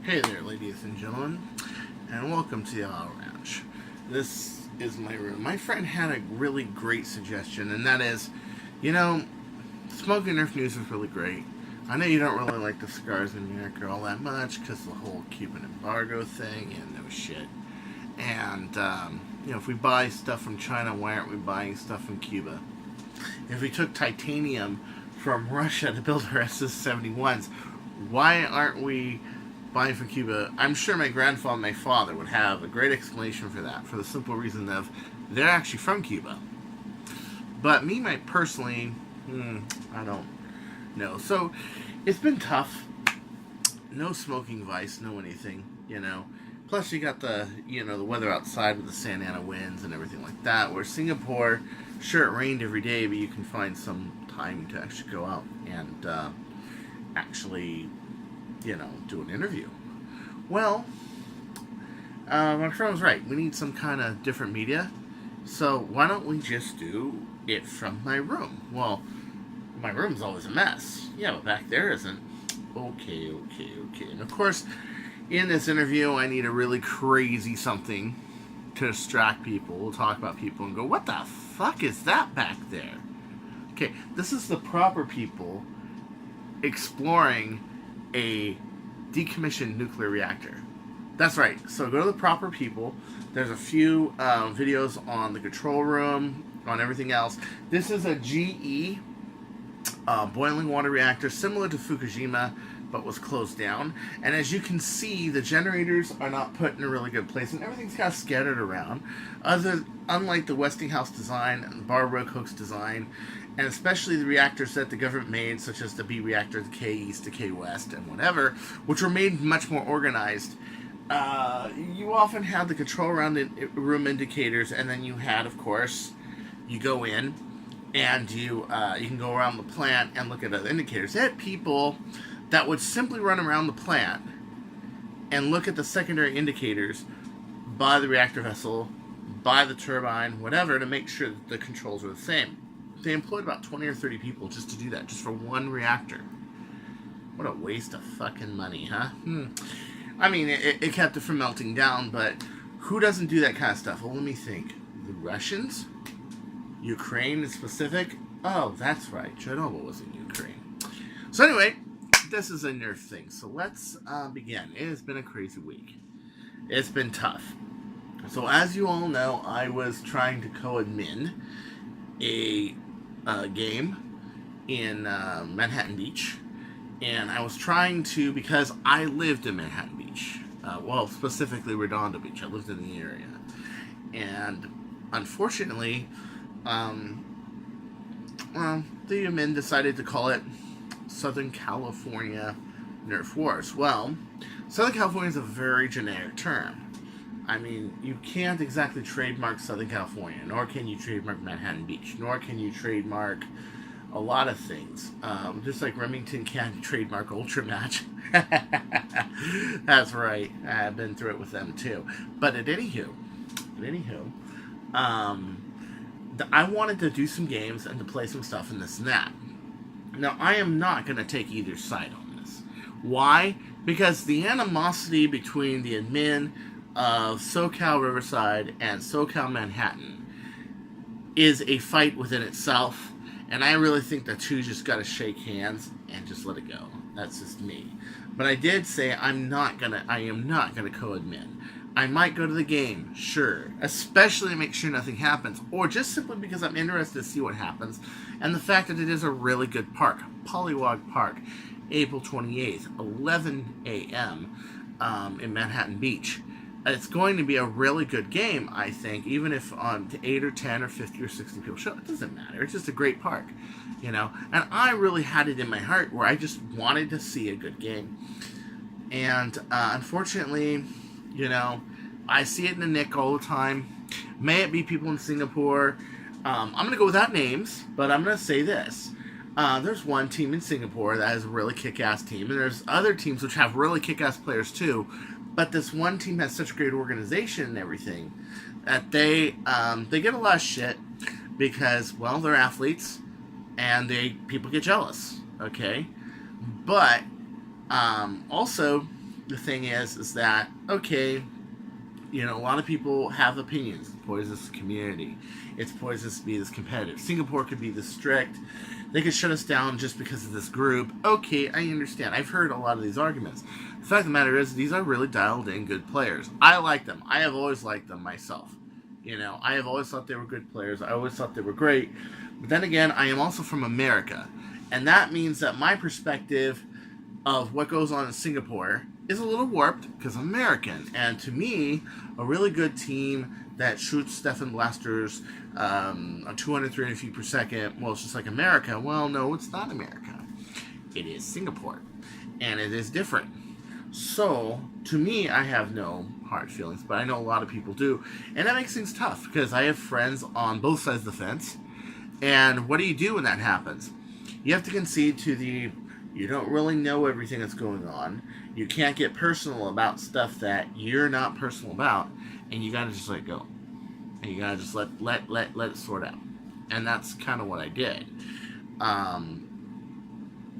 Hey there, ladies and gentlemen, and welcome to the Auto Ranch. This is my room. My friend had a really great suggestion, and that is, smoking Nerf news is really great. I know you don't really like the cigars in America all that much because the whole Cuban embargo thing and no shit. And, if we buy stuff from China, why aren't we buying stuff from Cuba? If we took titanium from Russia to build our SS-71s, why aren't we buying from Cuba? I'm sure my grandfather and my father would have a great explanation for that, for the simple reason of they're actually from Cuba. But me, personally, I don't know. So it's been tough. No smoking vice, no anything, Plus you got the weather outside with the Santa Ana winds and everything like that. Where Singapore, sure, it rained every day, but you can find some time to actually go out and actually do an interview. Well, my friend was right. We need some kind of different media. So why don't we just do it from my room? Well, my room's always a mess. Yeah, but back there isn't. Okay. And of course, in this interview, I need a really crazy something to distract people. We'll talk about people and go, what the fuck is that back there? Okay, this is the proper people exploring a decommissioned nuclear reactor. That's right. So go to the proper people. There's a few videos on the control room, on everything else. This is a GE boiling water reactor, similar to Fukushima, but was closed down. And as you can see, the generators are not put in a really good place, and everything's kind of scattered around. Unlike the Westinghouse design and the Barbara-Koch's design, and especially the reactors that the government made, such as the B reactor, the K East, the K West, and whatever, which were made much more organized. You often had the control room indicators, and then you had, of course, you go in, and you can go around the plant and look at other indicators. They had people that would simply run around the plant and look at the secondary indicators by the reactor vessel, by the turbine, whatever, to make sure that the controls are the same. They employed about 20 or 30 people just to do that, just for one reactor. What a waste of fucking money, huh? I mean, it kept it from melting down, but who doesn't do that kind of stuff? Well, let me think. The Russians? Ukraine in specific? Oh, that's right. Chernobyl was in Ukraine. So anyway, this is a Nerf thing. So let's begin. It has been a crazy week. It's been tough. So as you all know, I was trying to co-admin a game in Manhattan Beach. And I was trying to, because I lived in Manhattan Beach. Specifically Redondo Beach. I lived in the area. And unfortunately, the admin decided to call it Southern California Nerf Wars. Well, Southern California is a very generic term. I mean, you can't exactly trademark Southern California, nor can you trademark Manhattan Beach, nor can you trademark a lot of things. Just like Remington can't trademark Ultra Match. That's right. I've been through it with them too. But anywho, I wanted to do some games and to play some stuff and this and that. Now, I am not going to take either side on this. Why? Because the animosity between the admin of SoCal Riverside and SoCal Manhattan is a fight within itself, and I really think the two just got to shake hands and just let it go. That's just me. But I did say I am not gonna co-admin. I might go to the game, sure, especially to make sure nothing happens, or just simply because I'm interested to see what happens, and the fact that it is a really good park, Pollywog Park, April 28th, 11 a.m. In Manhattan Beach. It's going to be a really good game, I think, even if 8 or 10 or 50 or 60 people show. It doesn't matter. It's just a great park, And I really had it in my heart where I just wanted to see a good game. And unfortunately, I see it in the Nick all the time. May it be people in Singapore. I'm going to go without names, but I'm going to say this. There's one team in Singapore that is a really kick-ass team, and there's other teams which have really kick-ass players too. But this one team has such great organization and everything that they get a lot of shit because, well, they're athletes and people get jealous, okay? But also, the thing is that, okay, you know, a lot of people have opinions. It's poisonous community. It's poisonous to be this competitive. Singapore could be this strict. They could shut us down just because of this group. Okay, I understand. I've heard a lot of these arguments. The fact of the matter is, these are really dialed in good players. I like them. I have always liked them myself. You know, I have always thought they were good players. I always thought they were great. But then again, I am also from America. And that means that my perspective of what goes on in Singapore is a little warped because I'm American. And to me, a really good team that shoots Stefan blasters 200, 300 feet per second, well, it's just like America. Well, no, it's not America. It is Singapore. And it is different. So, to me, I have no hard feelings, but I know a lot of people do. And that makes things tough because I have friends on both sides of the fence. And what do you do when that happens? You have to concede to the, you don't really know everything that's going on. You can't get personal about stuff that you're not personal about, and you gotta just let it go. And you gotta just let it sort out. And that's kind of what I did.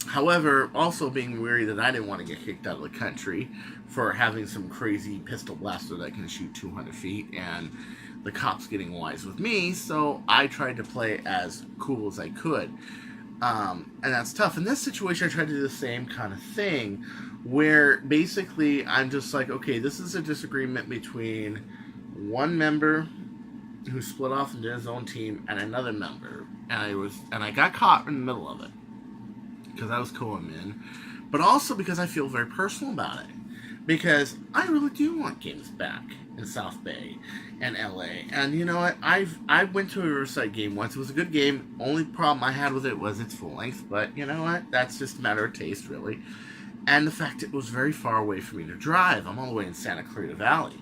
However, also being weary that I didn't want to get kicked out of the country for having some crazy pistol blaster that can shoot 200 feet, and the cops getting wise with me, so I tried to play as cool as I could. And that's tough. In this situation, I tried to do the same kind of thing, where basically I'm just like, okay, this is a disagreement between one member who split off and did his own team and another member, and I got caught in the middle of it because I was calling in, but also because I feel very personal about it, because I really do want games back in South Bay and LA. And you know what? I went to a Riverside game once. It was a good game. Only problem I had with it was its full length, but you know what? That's just a matter of taste, really. And the fact it was very far away for me to drive. I'm all the way in Santa Clarita Valley.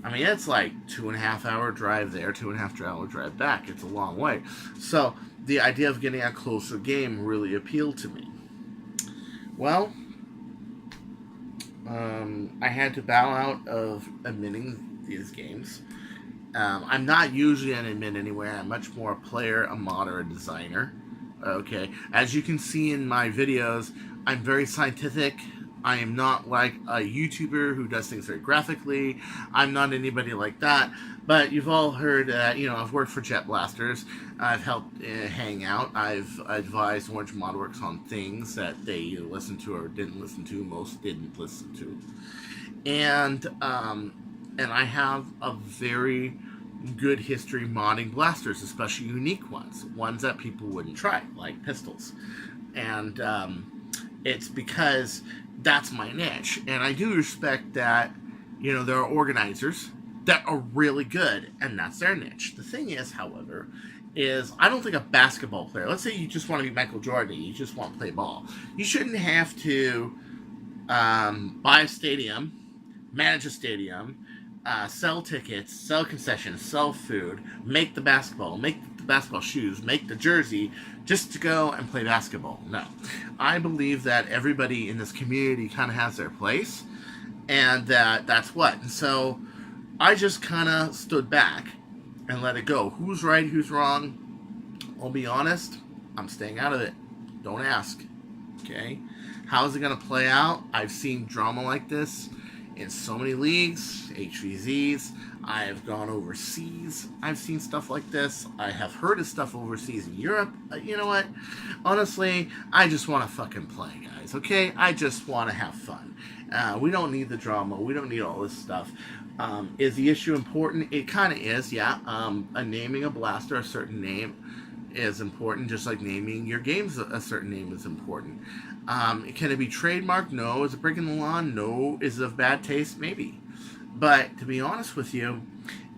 I mean, it's like 2.5 hour drive there, 2.5 hour drive back. It's a long way. So the idea of getting a closer game really appealed to me. Well, I had to bow out of admitting these games. I'm not usually an admin anywhere. I'm much more a player, a modder, a designer. Okay, as you can see in my videos, I'm very scientific. I am not like a YouTuber who does things very graphically. I'm not anybody like that. But you've all heard, you know, I've worked for Jet Blasters. I've helped hang out. I've advised Orange Modworks on things that they either listened to or didn't listen to. Most didn't listen to. And I have a very good history modding blasters, especially unique ones that people wouldn't try, like pistols. And it's because that's my niche. And I do respect that, you know, there are organizers that are really good, and that's their niche. The thing is, however, is I don't think a basketball player, let's say you just want to be Michael Jordan, you just want to play ball, you shouldn't have to buy a stadium, manage a stadium, sell tickets, sell concessions, sell food, make the basketball shoes, make the jersey, just to go and play basketball. No. I believe that everybody in this community kind of has their place, and that's what. And so I just kind of stood back and let it go. Who's right, who's wrong? I'll be honest, I'm staying out of it. Don't ask. Okay? How is it going to play out? I've seen drama like this in so many leagues, HVZs. I have gone overseas. I've seen stuff like this. I have heard of stuff overseas in Europe. You know what? Honestly, I just want to fucking play, guys. Okay? I just want to have fun. We don't need the drama. We don't need all this stuff. Is the issue important? It kind of is, yeah. Naming a blaster a certain name is important, just like naming your games a certain name is important. Can it be trademarked? No. Is it breaking the law? No. Is it of bad taste? Maybe. But to be honest with you,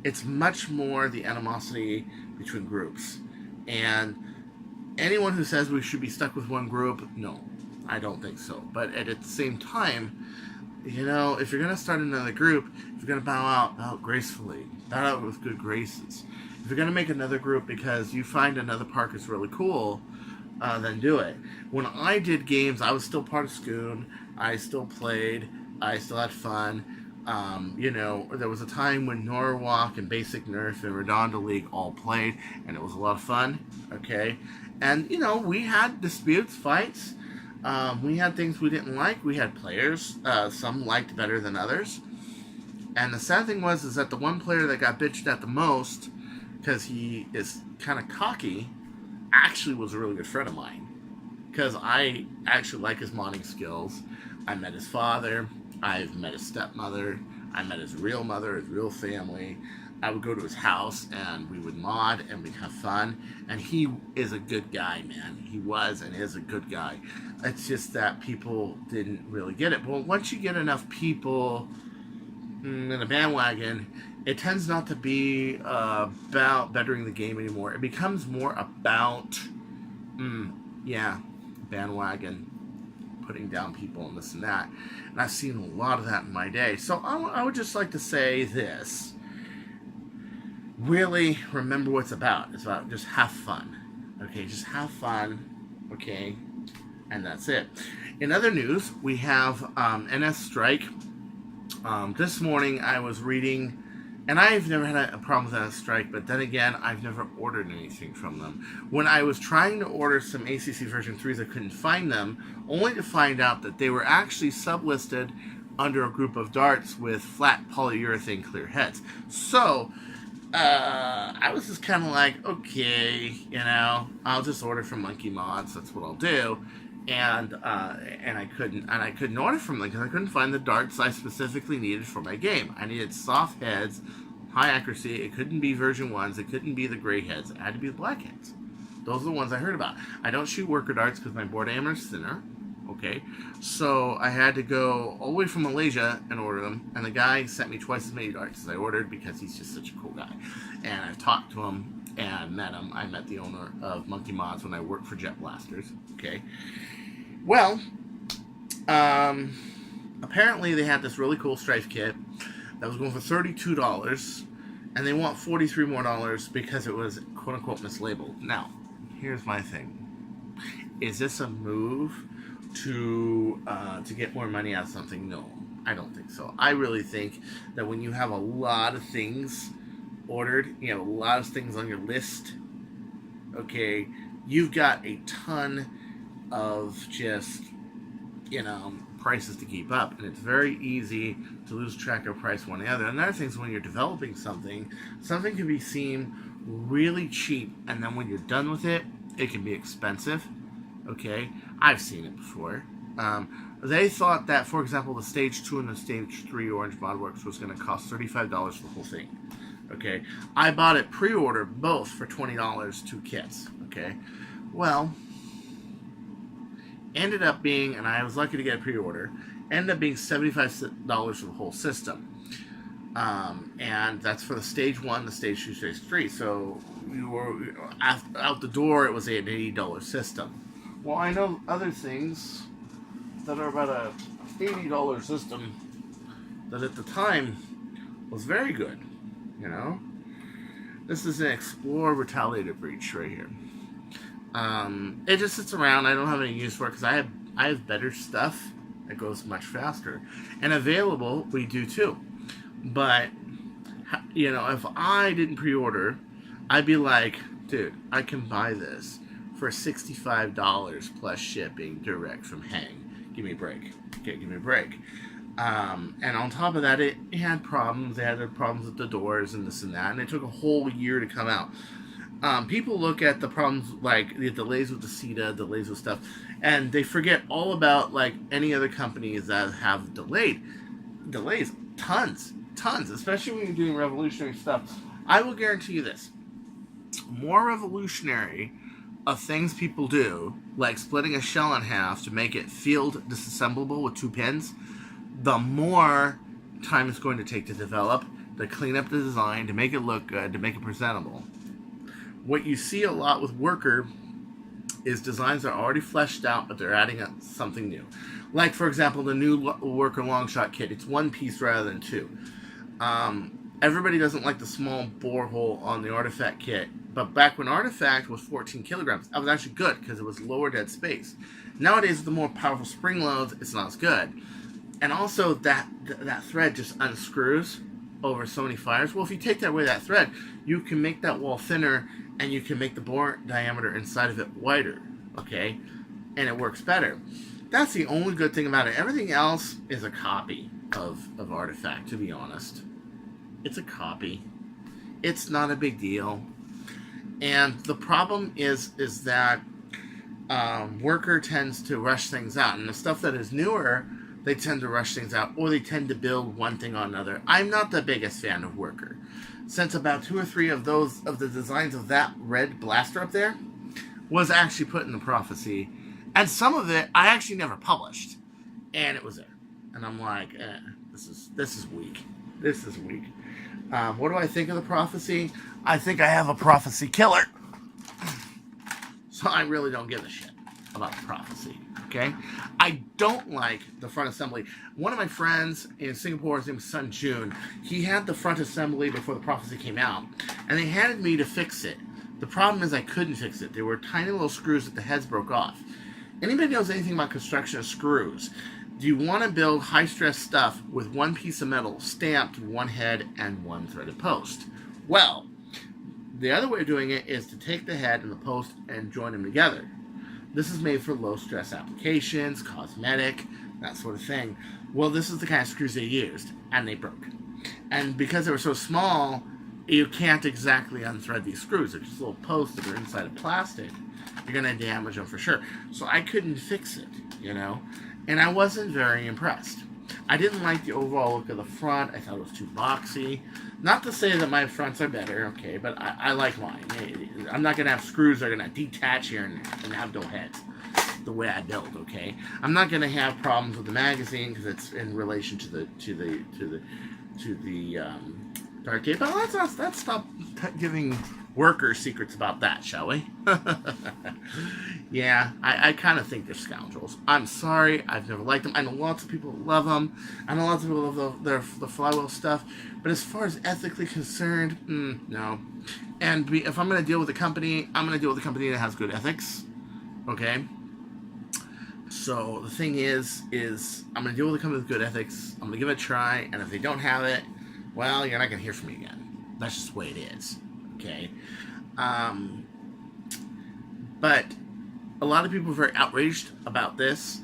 it's much more the animosity between groups. And anyone who says we should be stuck with one group, no, I don't think so. But at the same time, you know, if you're going to start another group, if you're going to bow out gracefully, bow out with good graces. If you're going to make another group because you find another park is really cool, then do it. When I did games, I was still part of Scoon. I still played. I still had fun. You know, there was a time when Norwalk and Basic Nerf and Redondo League all played, and it was a lot of fun, okay? And, you know, we had disputes, fights. We had things we didn't like. We had players. Some liked better than others. And the sad thing was is that the one player that got bitched at the most, because he is kind of cocky, actually was a really good friend of mine. Because I actually like his modding skills. I met his father. I've met his stepmother. I met his real mother, his real family. I would go to his house and we would mod and we'd have fun. And he is a good guy, man. He was and is a good guy. It's just that people didn't really get it. But once you get enough people in a bandwagon, it tends not to be about bettering the game anymore. It becomes more about, bandwagon, putting down people and this and that. And I've seen a lot of that in my day. So I would just like to say this. Really remember what it's about. It's about just have fun. Okay, just have fun. Okay, and that's it. In other news, we have NS Strike. This morning I was reading, and I've never had a problem with NS Strike, but then again, I've never ordered anything from them. When I was trying to order some ACC version 3s, I couldn't find them, only to find out that they were actually sublisted under a group of darts with flat polyurethane clear heads. So, I was just kind of like, okay, I'll just order from Monkey Mods. That's what I'll do. And I couldn't order from them because I couldn't find the darts I specifically needed for my game. I needed soft heads, high accuracy. It couldn't be version 1s. It couldn't be the gray heads. It had to be the black heads. Those are the ones I heard about. I don't shoot worker darts because my board diameter is thinner. Okay, so I had to go all the way from Malaysia and order them, and the guy sent me twice as many darts as I ordered because he's just such a cool guy. And I've talked to him and met him. I met the owner of Monkey Mods when I worked for Jet Blasters. Okay, well, apparently they had this really cool Strife kit that was going for $32, and they want $43 more because it was quote-unquote mislabeled. Now, here's my thing. Is this a move to get more money out of something? No, I don't think so. I really think that when you have a lot of things ordered, you have a lot of things on your list, okay, you've got a ton of just, prices to keep up, and it's very easy to lose track of price one or the other. Another thing is when you're developing something can be seen really cheap, and then when you're done with it, it can be expensive. Okay, I've seen it before. They thought that, for example, the Stage 2 and the Stage 3 Orange Modworks was going to cost $35 for the whole thing. Okay, I bought it pre-order both for $20, 2 kits. Okay, well, ended up being, and I was lucky to get a pre-order, ended up being $75 for the whole system. And that's for the Stage 1, the Stage 2, Stage 3. So you were out the door, it was an $80 system. Well, I know other things that are about a $80 system that at the time was very good, This is an Explorer Retaliator Breach right here. It just sits around. I don't have any use for it because I have better stuff that goes much faster. And available, we do too. But, if I didn't pre-order, I'd be like, dude, I can buy this for $65 plus shipping direct from Hang. Give me a break. Okay, give me a break. And on top of that, it had problems. They had problems with the doors and this and that, and it took a whole year to come out. People look at the problems like the delays with the CETA, delays with stuff, and they forget all about like any other companies that have delays. Tons, especially when you're doing revolutionary stuff. I will guarantee you this: more revolutionary of things people do, like splitting a shell in half to make it field disassemblable with 2 pins, the more time it's going to take to develop, to clean up the design, to make it look good, to make it presentable. What you see a lot with Worker is designs that are already fleshed out, but they're adding something new. Like, for example, the new Worker Longshot kit. It's 1 piece rather than 2. Everybody doesn't like the small borehole on the Artifact kit, but back when Artifact was 14 kilograms, that was actually good because it was lower dead space. Nowadays, with the more powerful spring loads, it's not as good. And also, that thread just unscrews over so many fires. Well, if you take away that thread, you can make that wall thinner, and you can make the bore diameter inside of it wider. Okay, and it works better. That's the only good thing about it. Everything else is a copy of Artifact, to be honest. It's a copy. It's not a big deal. And the problem is that Worker tends to rush things out. And the stuff that is newer, they tend to rush things out, or they tend to build one thing on another. I'm not the biggest fan of Worker. Since about 2 or 3 of the designs of that red blaster up there was actually put in the Prophecy. And some of it I actually never published. And it was there. And I'm like, this is weak. This is weak. What do I think of the Prophecy? I think I have a Prophecy killer. So I really don't give a shit about the Prophecy. Okay? I don't like the front assembly. One of my friends in Singapore, his name was Sun Jun, he had the front assembly before the Prophecy came out. And they handed me to fix it. The problem is I couldn't fix it. There were tiny little screws that the heads broke off. Anybody knows anything about construction of screws? Do you want to build high-stress stuff with one piece of metal stamped, one head, and one threaded post? Well, the other way of doing it is to take the head and the post and join them together. This is made for low-stress applications, cosmetic, that sort of thing. Well, this is the kind of screws they used, and they broke. And because they were so small, you can't exactly unthread these screws. They're just little posts that are inside of plastic. You're going to damage them for sure. So I couldn't fix it, you know? And I wasn't very impressed. I didn't like the overall look of the front. I thought it was too boxy. Not to say that my fronts are better, okay, but I like mine. I'm not going to have screws that are going to detach here and have no heads the way I build, okay? I'm not going to have problems with the magazine because it's in relation to the Dark Gate. But let's stop giving Workers secrets about that, shall we? Yeah, I kind of think they're scoundrels. I'm sorry, I've never liked them. I know lots of people love them. I know lots of people love the flywheel stuff. But as far as ethically concerned, no. And if I'm going to deal with a company, I'm going to deal with a company that has good ethics. Okay? So the thing is I'm going to deal with a company with good ethics. I'm going to give it a try. And if they don't have it, well, you're not going to hear from me again. That's just the way it is. Okay? But a lot of people are very outraged about this.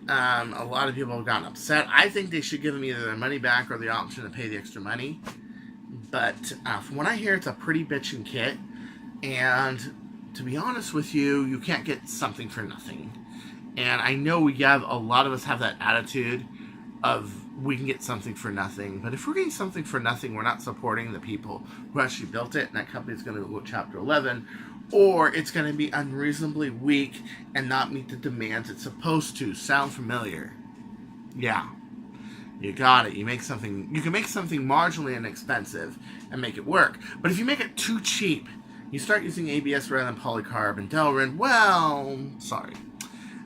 A lot of people have gotten upset. I think they should give them either their money back or the option to pay the extra money. But from what I hear, it's a pretty bitchin' kit. And to be honest with you, you can't get something for nothing. And I know a lot of us have that attitude of we can get something for nothing. But if we're getting something for nothing, we're not supporting the people who actually built it. And that company's going to go Chapter 11. Or it's going to be unreasonably weak and not meet the demands it's supposed to. Sound familiar? Yeah. You got it. You can make something marginally inexpensive and make it work. But if you make it too cheap, you start using ABS rather than polycarb and Delrin, well, sorry.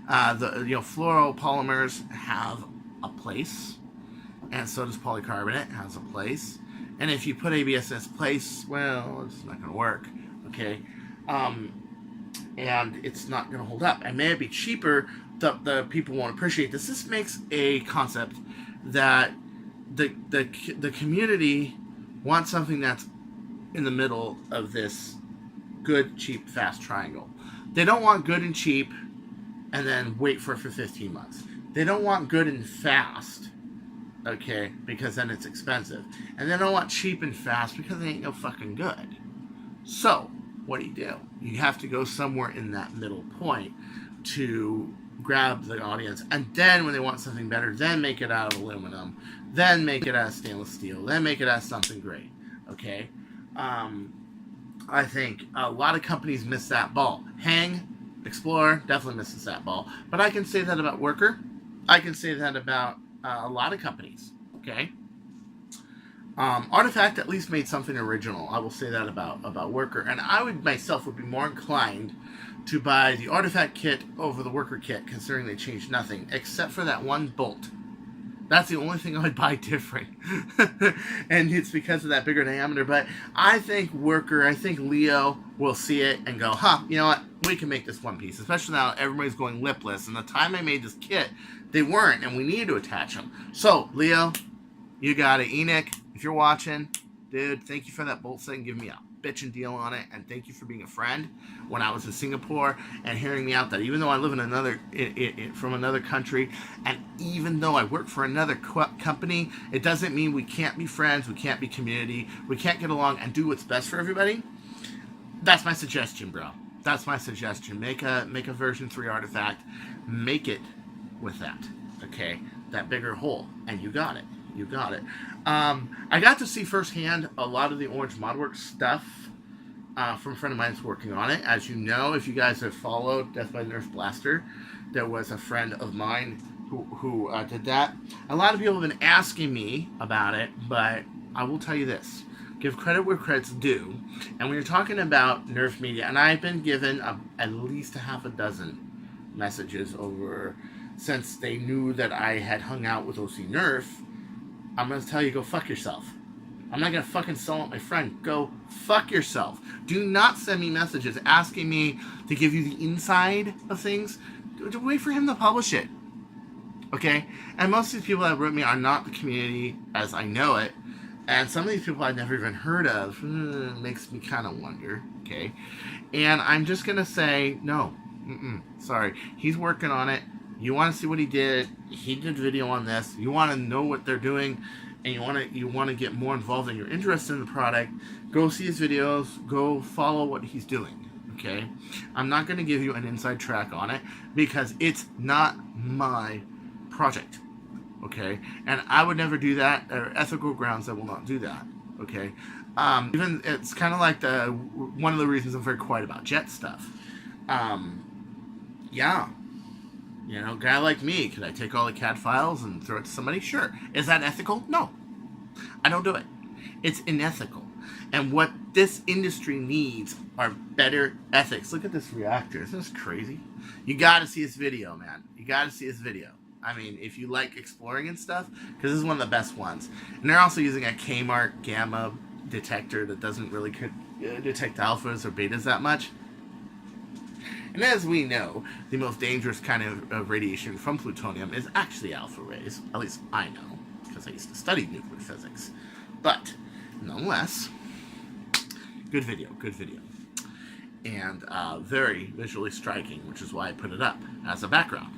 Fluoropolymers have a place, and so does polycarbonate has a place. And if you put ABS in its place, well, it's not going to work. Okay? And it's not going to hold up. And may it be cheaper, the people won't appreciate this. This makes a concept that the community wants something that's in the middle of this good, cheap, fast triangle. They don't want good and cheap and then wait for it for 15 months. They don't want good and fast, okay, because then it's expensive. And they don't want cheap and fast because it ain't no fucking good. So, what do? You have to go somewhere in that middle point to grab the audience. And then when they want something better, then make it out of aluminum. Then make it out of stainless steel. Then make it out of something great. Okay? I think a lot of companies miss that ball. Hang, Explorer, definitely misses that ball. But I can say that about Worker. I can say that about a lot of companies. Okay? Artifact at least made something original. I will say that about Worker. And I would myself would be more inclined to buy the Artifact kit over the Worker kit, considering they changed nothing, except for that one bolt. That's the only thing I would buy different. And it's because of that bigger diameter. But I think Leo will see it and go, you know what? We can make this one piece. Especially now everybody's going lipless. And the time I made this kit, they weren't. And we needed to attach them. So, Leo, you got it. Enoch, if you're watching, dude, thank you for that bolt set and give me up. bitchin' deal on it, and thank you for being a friend when I was in Singapore and hearing me out that even though I live in from another country, and even though I work for another company, it doesn't mean we can't be friends, we can't be community, we can't get along and do what's best for everybody. That's my suggestion, bro. That's my suggestion. Make a version 3 artifact, make it with that, okay? That bigger hole, and you got it. You got it. I got to see firsthand a lot of the Orange Modworks stuff from a friend of mine that's working on it. As you know, if you guys have followed Death by Nerf Blaster, there was a friend of mine who did that. A lot of people have been asking me about it, but I will tell you this. Give credit where credit's due. And when you're talking about Nerf media, and I've been given at least a half a dozen messages over since they knew that I had hung out with OC Nerf, I'm going to tell you, go fuck yourself. I'm not going to fucking sell out my friend. Go fuck yourself. Do not send me messages asking me to give you the inside of things. Wait for him to publish it. Okay? And most of these people that wrote me are not the community as I know it. And some of these people I've never even heard of makes me kind of wonder. Okay? And I'm just going to say, no. Sorry. He's working on it. You want to see what he did? He did a video on this. You want to know what they're doing, and you want to get more involved and you're interested in the product, go see his videos, go follow what he's doing, okay? I'm not going to give you an inside track on it because it's not my project, okay? And I would never do that. There are ethical grounds I will not do that, okay? Even it's kind of like one of the reasons I'm very quiet about jet stuff. Yeah. You know, guy like me, could I take all the CAD files and throw it to somebody? Sure. Is that ethical? No. I don't do it. It's unethical. And what this industry needs are better ethics. Look at this reactor. Isn't this crazy? You got to see this video, man. You got to see this video. I mean, if you like exploring and stuff, because this is one of the best ones. And they're also using a Kmart gamma detector that doesn't really detect alphas or betas that much. And as we know, the most dangerous kind of radiation from plutonium is actually alpha rays. At least I know, because I used to study nuclear physics. But, nonetheless, good video. And very visually striking, which is why I put it up as a background.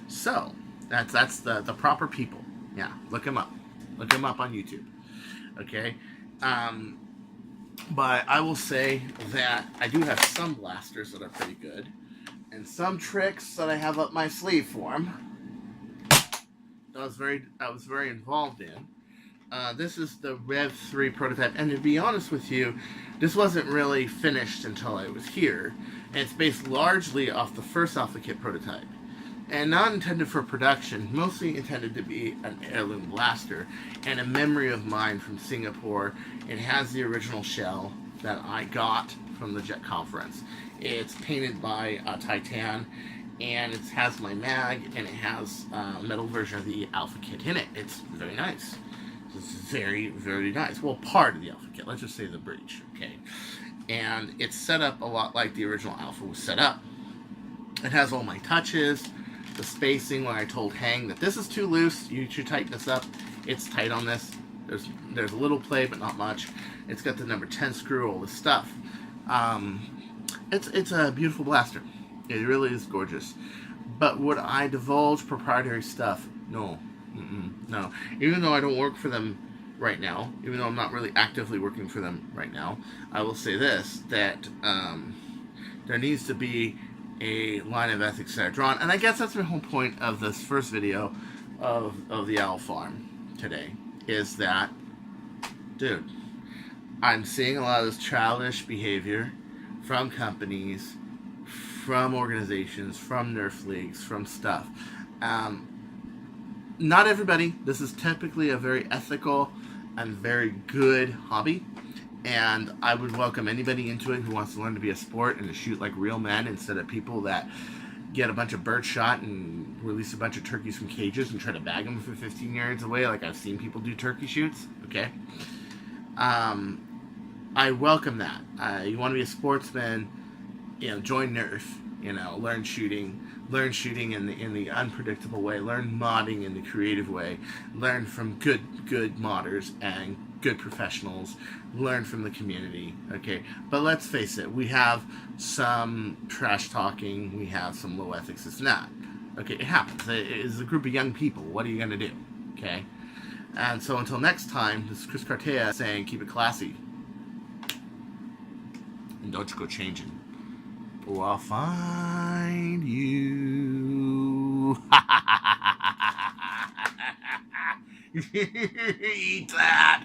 So, that's the proper people. Yeah, look him up. Look him up on YouTube. Okay? But I will say that I do have some blasters that are pretty good. And some tricks that I have up my sleeve for him. I was very involved in. This is the Rev 3 prototype. And to be honest with you, this wasn't really finished until I was here. And it's based largely off the first Alpha Kit prototype. And not intended for production, mostly intended to be an heirloom blaster and a memory of mine from Singapore. It has the original shell that I got from the Jet Conference. It's painted by Titan, and it has my mag, and it has a metal version of the Alpha Kit in it. It's very nice. It's very, very nice. Well, part of the Alpha Kit. Let's just say the breach, okay? And it's set up a lot like the original Alpha was set up. It has all my touches. The spacing, when I told Hang that this is too loose, you should tighten this up. It's tight on this. There's a little play, but not much. It's got the number 10 screw, all this stuff. It's a beautiful blaster. It really is gorgeous. But would I divulge proprietary stuff? No. No. Even though I don't work for them right now, even though I'm not really actively working for them right now, I will say this, that there needs to be a line of ethics that are drawn. And I guess that's my whole point of this first video of the Owl Farm today, is that, dude, I'm seeing a lot of this childish behavior from companies, from organizations, from Nerf leagues, from stuff. Not everybody. This is typically a very ethical and very good hobby. And I would welcome anybody into it who wants to learn to be a sport and to shoot like real men instead of people that get a bunch of birds shot and release a bunch of turkeys from cages and try to bag them from 15 yards away like I've seen people do turkey shoots. Okay? I welcome that. You want to be a sportsman, join Nerf. Learn shooting in the unpredictable way, learn modding in the creative way, learn from good modders, and good professionals, learn from the community, okay? But let's face it, we have some trash talking, we have some low ethics, it's not. Okay, it happens. It's a group of young people. What are you going to do? Okay? And so until next time, this is Chris Cartea saying keep it classy. And don't you go changing. Or I'll find you. Eat that.